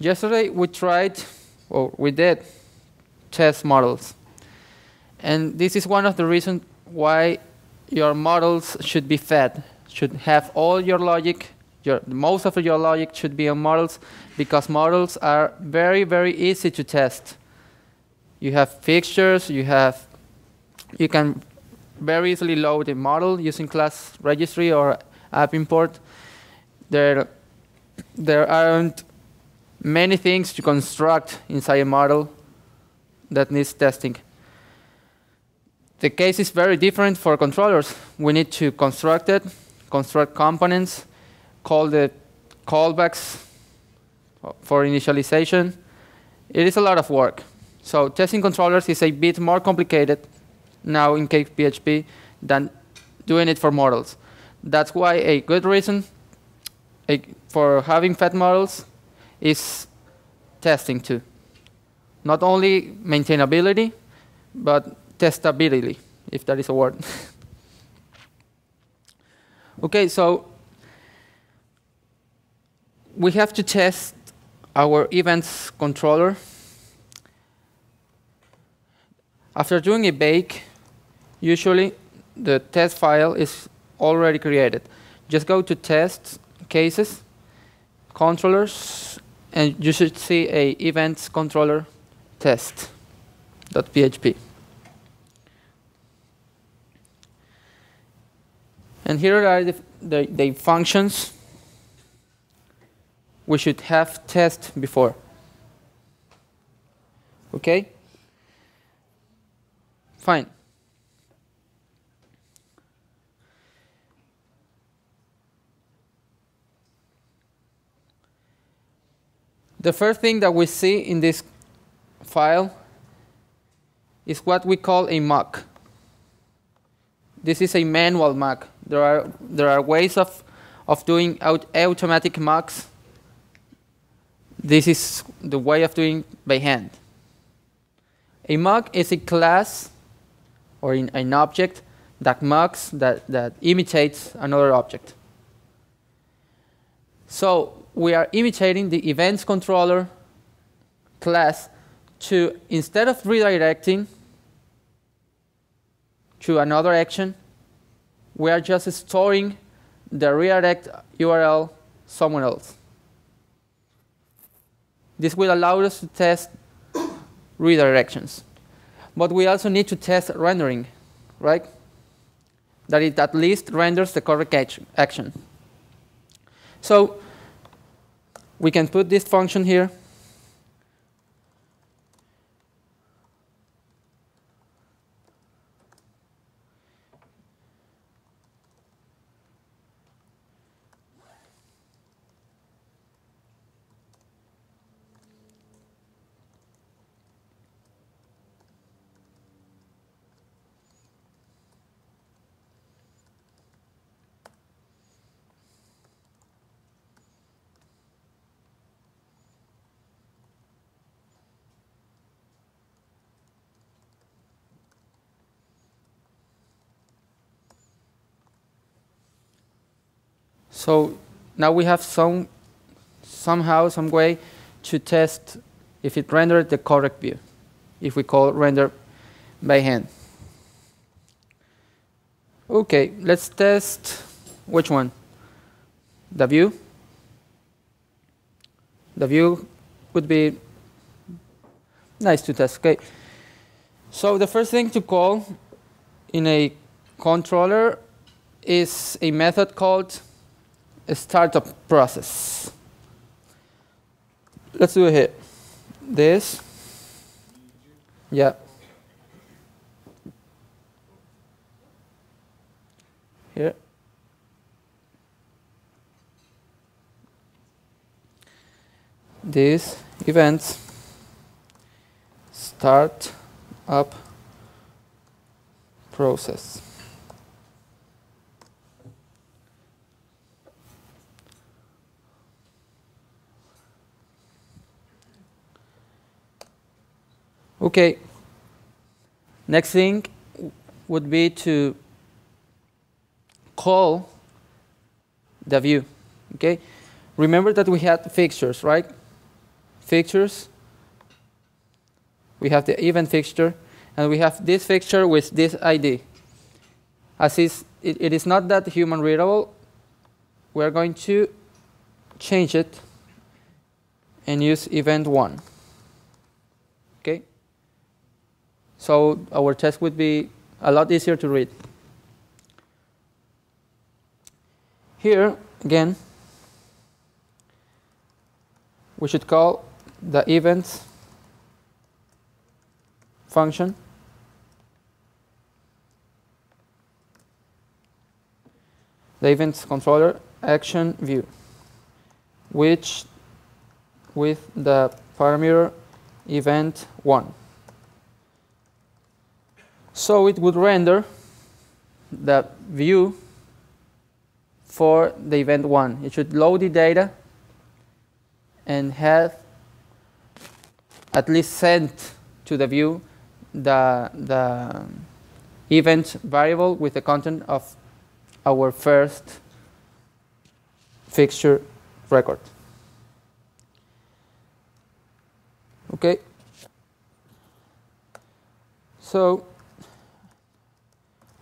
Yesterday we tried, or we did, test models. And this is one of the reasons why your models should be fed, should have all your logic, most of your logic should be on models, because models are very, very easy to test. You have fixtures, you can very easily load a model using class registry or app import. There aren't many things to construct inside a model that needs testing. The case is very different for controllers. We need to construct it, construct components, call the callbacks for initialization. It is a lot of work. So testing controllers is a bit more complicated now in CakePHP than doing it for models. That's why a good reason for having fed models is testing too. Not only maintainability, but testability, if that is a word. Okay, so we have to test our events controller. After doing a bake, usually the test file is already created. Just go to test cases, controllers, and you should see a events controller test.php. And here are the functions we should have test before. Okay? Fine. The first thing that we see in this file is what we call a mock. This is a manual mock. There are ways of doing automatic mocks. This is the way of doing by hand. A mock is a class or an object that mocks, that imitates another object. So we are imitating the events controller class to, instead of redirecting to another action, we are just storing the redirect URL somewhere else. This will allow us to test redirections. But we also need to test rendering, right? That it at least renders the correct action. So we can put this function here. So now we have somehow, some way to test if it rendered the correct view, if we call render by hand. Okay, let's test which one? The view. The view would be nice to test. Okay. So the first thing to call in a controller is a method called a startup process. Let's do it here. This. Yeah. Here. This events start up process. Okay. Next thing would be to call the view. Okay. Remember that we had fixtures, right? fixtures. We have the event fixture, and we have this fixture with this ID. As it is not that human readable, we are going to change it and use event 1. Okay? So our test would be a lot easier to read. Here, again, we should call the events function. The events controller action view, which with the parameter event 1. So it would render the view for the event 1. It should load the data and have at least sent to the view the event variable with the content of our first fixture record. Okay. So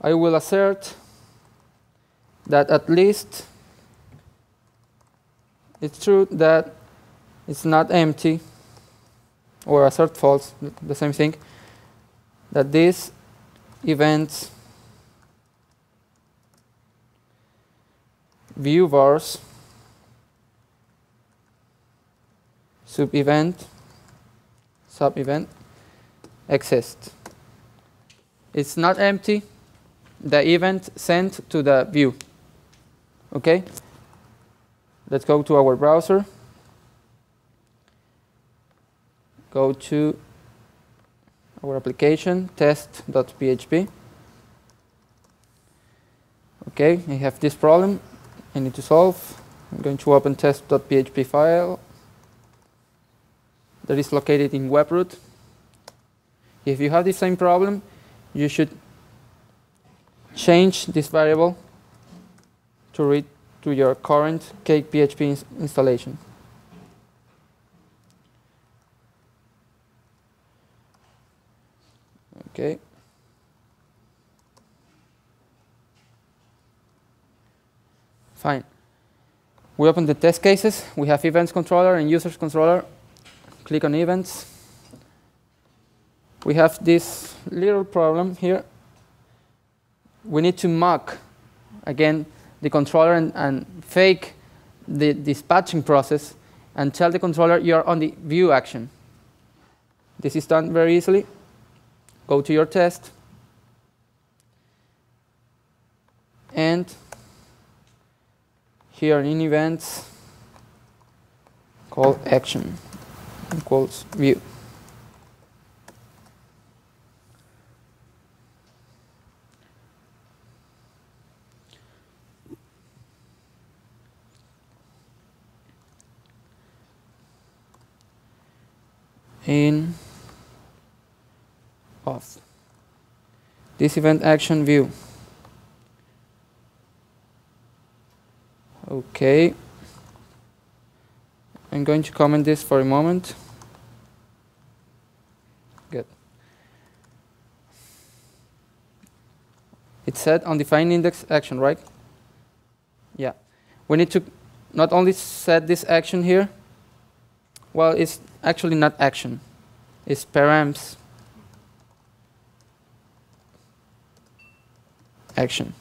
I will assert that at least it's true that it's not empty, or assert false, the same thing, that these events view vars sub-event exist. It's not empty, the event sent to the view. Okay? Let's go to our browser. Go to our application, test.php. Okay, I have this problem I need to solve. I'm going to open test.php file that is located in webroot. If you have the same problem, you should change this variable to read to your current CakePHP installation. Okay. Fine. We open the test cases. We have events controller and users controller. Click on events. We have this little problem here. We need to mock, again, the controller and fake the dispatching process and tell the controller you're on the view action. This is done very easily. Go to your test. And here in events, call action equals view. In auth. This event action view. Okay. I'm going to comment this for a moment. Good. It said undefined index action, right? Yeah. We need to not only set this action here. Well, it's actually not action. It's params action.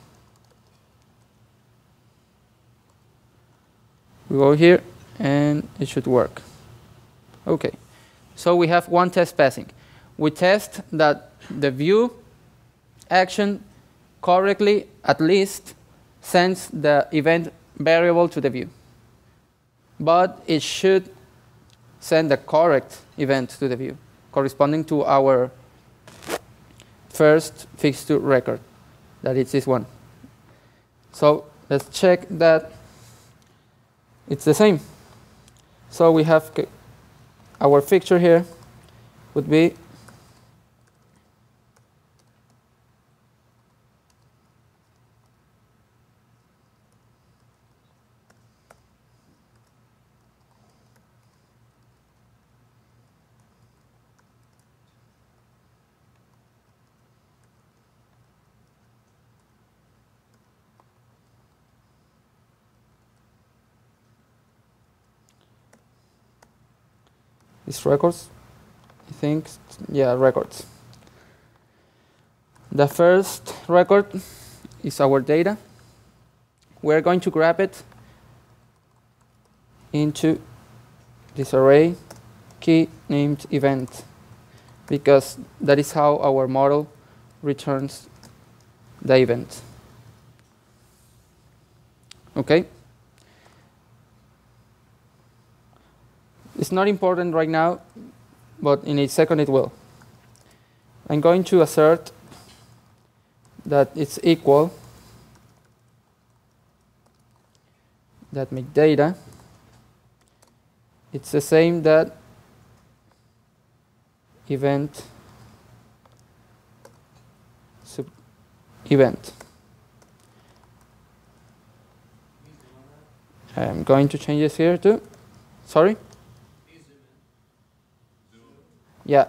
We go here, and it should work. Okay. So we have one test passing. We test that the view action correctly at least sends the event variable to the view. But it should send the correct event to the view, corresponding to our first fixture record, that it's this one. So let's check that it's the same. So we have our fixture here would be It's records, I think. Yeah, records. The first record is our data. We're going to grab it into this array key named event, because that is how our model returns the event. Okay? It's not important right now, but in a second it will. I'm going to assert that it's equal that make data. It's the same that event sub event. I'm going to change this here too. Sorry? Yeah.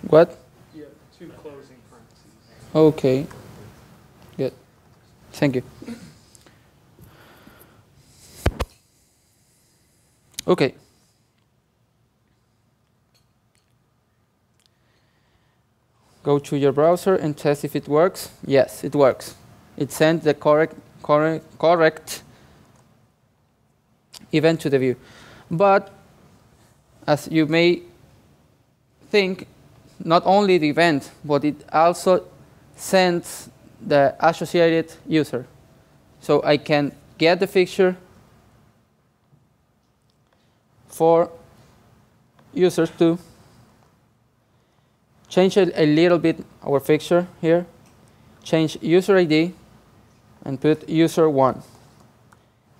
What? Yeah, 2 closing parentheses. Okay. Good. Thank you. Okay. Go to your browser and test if it works. Yes, it works. It sent the correct event to the view. But as you may think, not only the event, but it also sends the associated user. So I can get the fixture for users to change a little bit our fixture here, change user ID, and put user 1.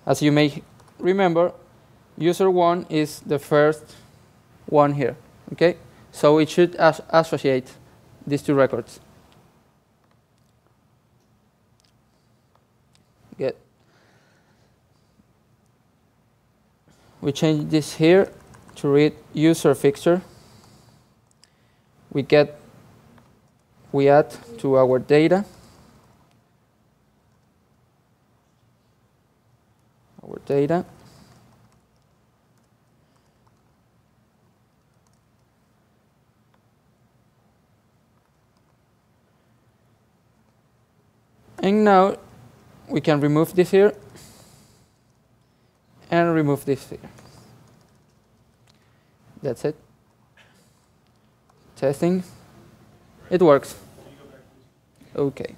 As you may remember, user 1 is the first one here. Okay? So it should associate these 2 records. Good. We change this here to read user fixture. We add to our data. Our data. And now we can remove this here and remove this here. That's it. Testing. It works. Okay.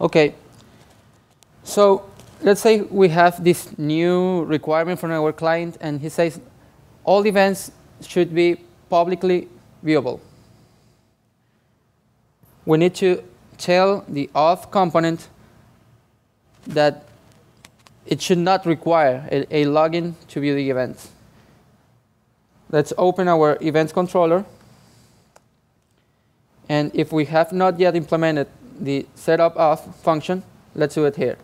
Okay, so let's say we have this new requirement from our client, and he says all events should be publicly viewable. We need to tell the auth component that it should not require a login to view the events. Let's open our events controller. And if we have not yet implemented the setup auth function, let's do it here.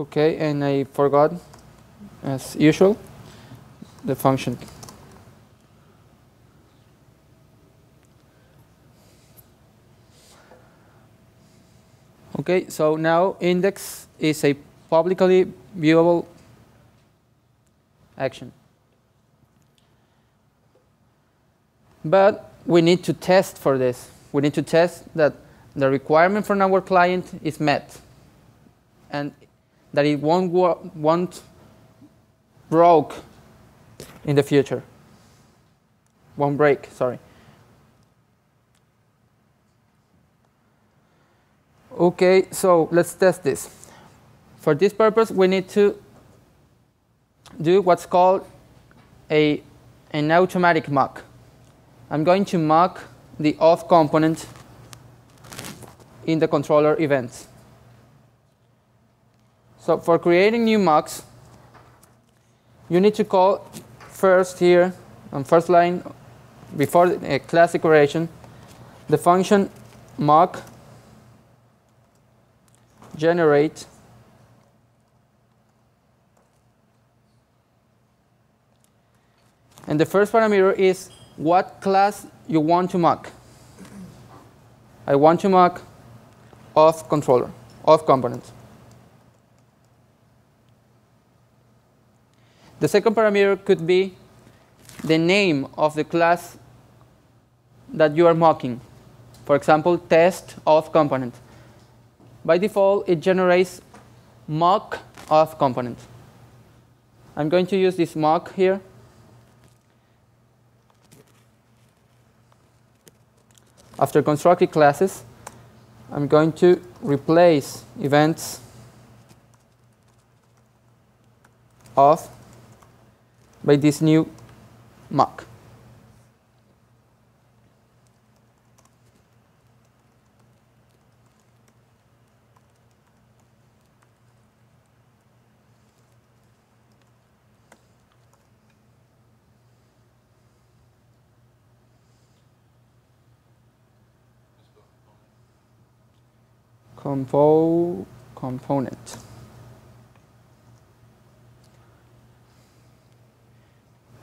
Okay, and I forgot, as usual, the function. Okay, so now index is a publicly viewable action. But we need to test for this. We need to test that the requirement from our client is met and that it won't broke in the future. Won't break, sorry. Okay, so let's test this. For this purpose, we need to do what's called an automatic mock. I'm going to mock the auth component in the controller events. So for creating new mocks, you need to call first here on first line before a class declaration the function mock generate and the first parameter is what class you want to mock. I want to mock auth controller, auth component. The second parameter could be the name of the class that you are mocking. For example, test auth component. By default, it generates mock auth component. I'm going to use this mock here. After constructing classes, I'm going to replace events auth by this new mock. Component.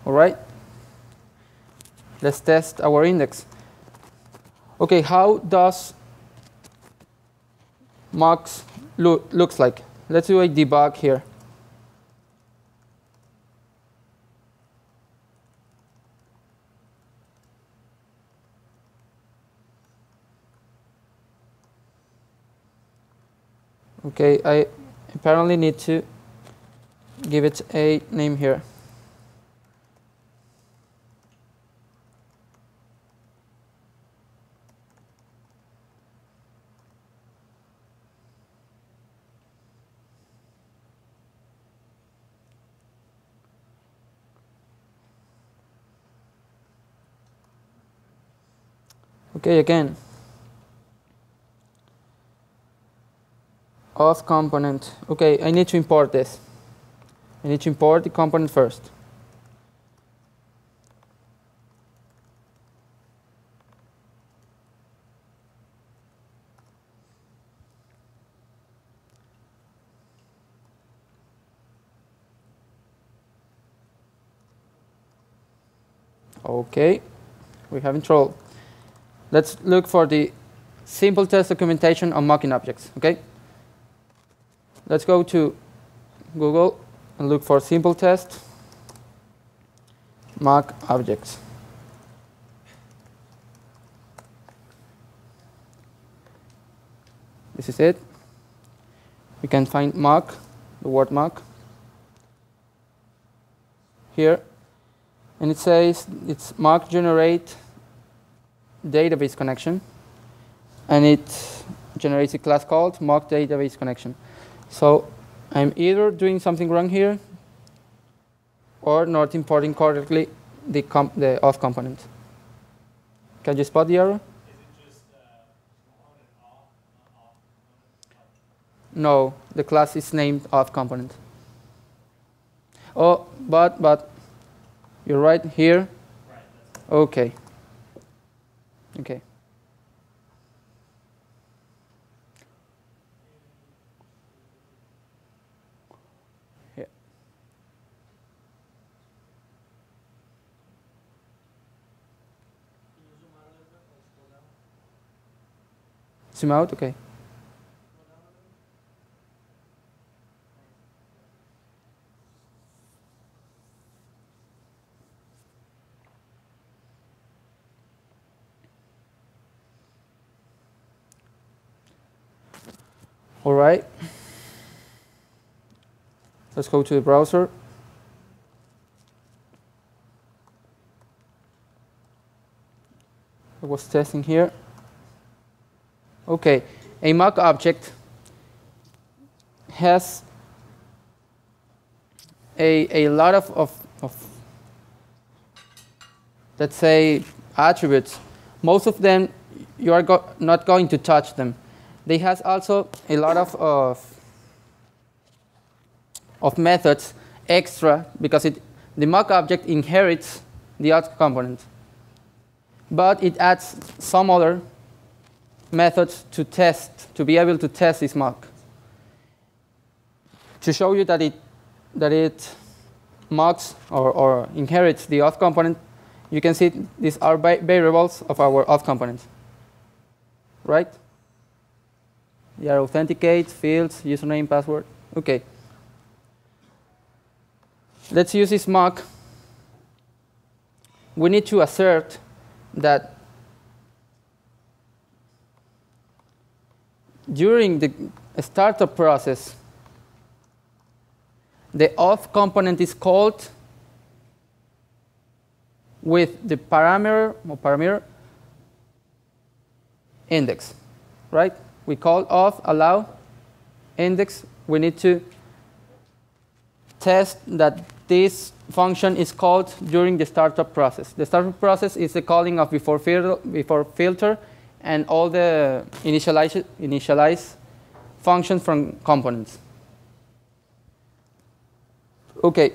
All right. Let's test our index. Okay, how does mocks looks like? Let's do a debug here. Okay, I apparently need to give it a name here. Okay, again. Auth component. Okay, I need to import this. I need to import the component first. Okay, we're having trouble. Let's look for the simple test documentation on mocking objects. Okay. Let's go to Google and look for simple test mock objects. This is it. We can find mock, the word mock, here. And it says it's mock generate database connection. And it generates a class called mock database connection. So I'm either doing something wrong here or not importing correctly the auth component. Can you spot the error? Is it just component auth, not auth component? No, the class is named auth component. Oh, but you're right here. Right. Okay. Okay. Zoom out, okay. All right. Let's go to the browser. I was testing here. Okay, a mock object has a lot of, let's say, attributes. Most of them, you are not going to touch them. They has also a lot of methods extra because the mock object inherits the auth component. But it adds some other methods to test, to be able to test this mock. To show you that it mocks or inherits the auth component, you can see these are variables of our auth component. Right? They are authenticate, fields, username, password. Okay. Let's use this mock. We need to assert that during the startup process, the auth component is called with the parameter index, right? We call auth allow index. We need to test that this function is called during the startup process. The startup process is the calling of before filter and all the initialize functions from components. Okay.